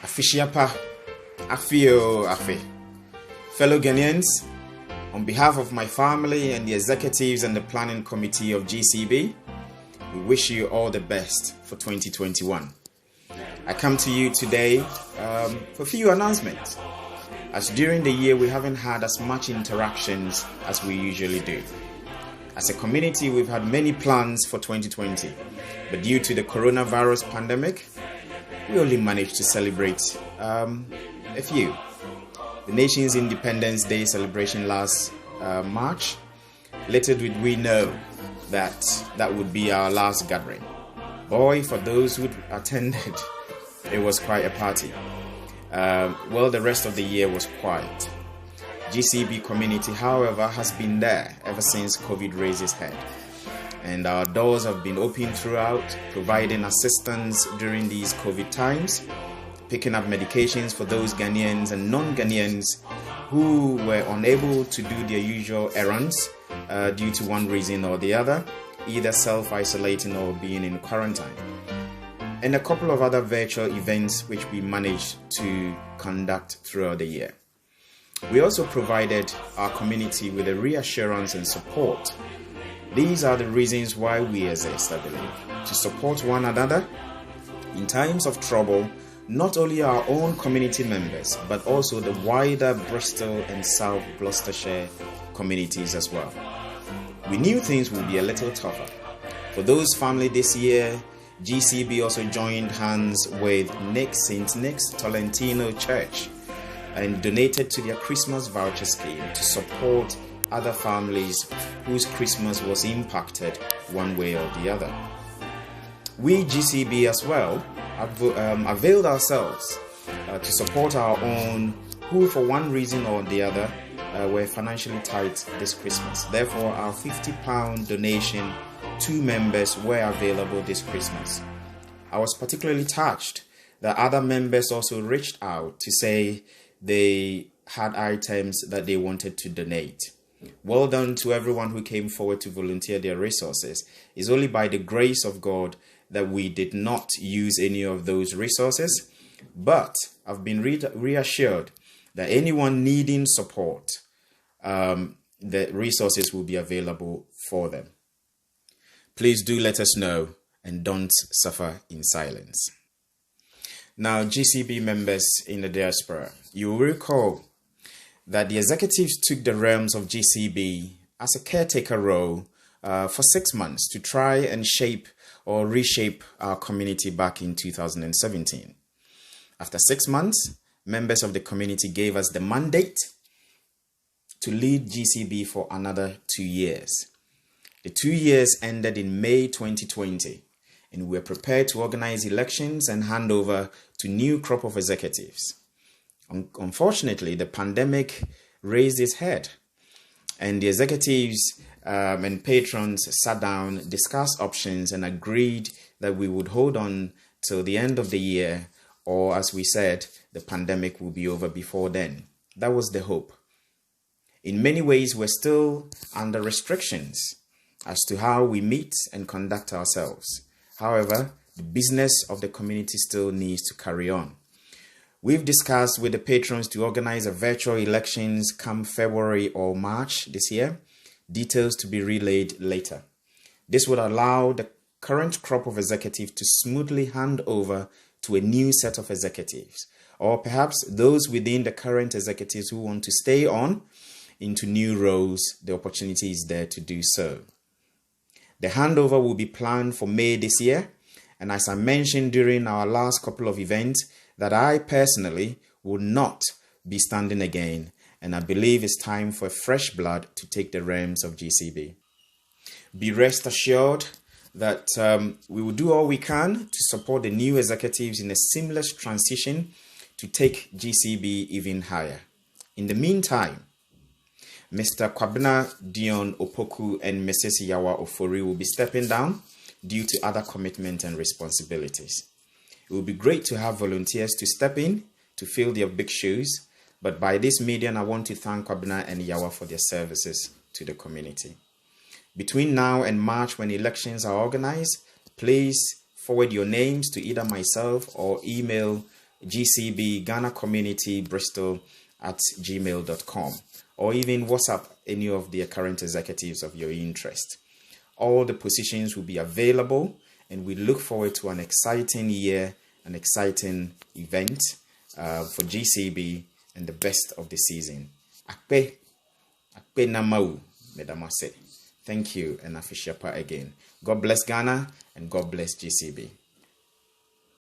Afishiapa, Afio, Afi. Fellow Ghanaians, on behalf of my family and the executives and the planning committee of GCB, we wish you all the best for 2021. I come to you today for a few announcements, as during the year we haven't had as much interactions as we usually do. As a community, we've had many plans for 2020, but due to the coronavirus pandemic, we only managed to celebrate a few. The nation's Independence Day celebration last March, little did we know that would be our last gathering. Boy, for those who attended, it was quite a party. Well, the rest of the year was quiet. GCB community, however, has been there ever since COVID raised its head. And our doors have been open throughout, providing assistance during these COVID times, picking up medications for those Ghanaians and non-Ghanaians who were unable to do their usual errands due to one reason or the other, either self-isolating or being in quarantine. And a couple of other virtual events which we managed to conduct throughout the year. We also provided our community with a reassurance and support. These are the reasons why we exist, I believe, to support one another in times of trouble, not only our own community members, but also the wider Bristol and South Gloucestershire communities as well. We knew things would be a little tougher. For those family this year, GCB also joined hands with St. Nick's Tolentino Church and donated to their Christmas voucher scheme to support other families whose Christmas was impacted one way or the other. We GCB as well availed ourselves to support our own who for one reason or the other were financially tight this Christmas. Therefore, our £50 donation to members were available this Christmas. I was particularly touched that other members also reached out to say they had items that they wanted to donate. Well done to everyone who came forward to volunteer their resources. It's only by the grace of God that we did not use any of those resources, but I've been reassured that anyone needing support, the resources will be available for them. Please do let us know and don't suffer in silence. Now, GCB members in the diaspora, you will recall that the executives took the realms of GCB as a caretaker role for 6 months to try and shape or reshape our community back in 2017. After 6 months, members of the community gave us the mandate to lead GCB for another 2 years. The 2 years ended in May 2020, and we were prepared to organize elections and hand over to new crop of executives. Unfortunately, the pandemic raised its head, and the executives and patrons sat down, discussed options, and agreed that we would hold on till the end of the year, or as we said, the pandemic will be over before then. That was the hope. In many ways, we're still under restrictions as to how we meet and conduct ourselves. However, the business of the community still needs to carry on. We've discussed with the patrons to organize a virtual elections come February or March this year, details to be relayed later. This would allow the current crop of executives to smoothly hand over to a new set of executives, or perhaps those within the current executives who want to stay on into new roles. The opportunity is there to do so. The handover will be planned for May this year, and as I mentioned during our last couple of events, that I personally will not be standing again, and I believe it's time for fresh blood to take the realms of GCB. Be rest assured that we will do all we can to support the new executives in a seamless transition to take GCB even higher. In the meantime, Mr. Kwabena Dion Opoku and Mrs. Yawa Ofori will be stepping down due to other commitment and responsibilities. It will be great to have volunteers to step in to fill their big shoes, but by this medium, I want to thank Kwabena and Yawa for their services to the community. Between now and March, when elections are organized, please forward your names to either myself or email GCB Ghana Community Bristol at gmail.com, or even WhatsApp any of the current executives of your interest. All the positions will be available, and we look forward to an exciting year, an exciting event for GCB and the best of the season. Akpe namau medamase. Thank you, and Afishapa again. God bless Ghana and God bless GCB.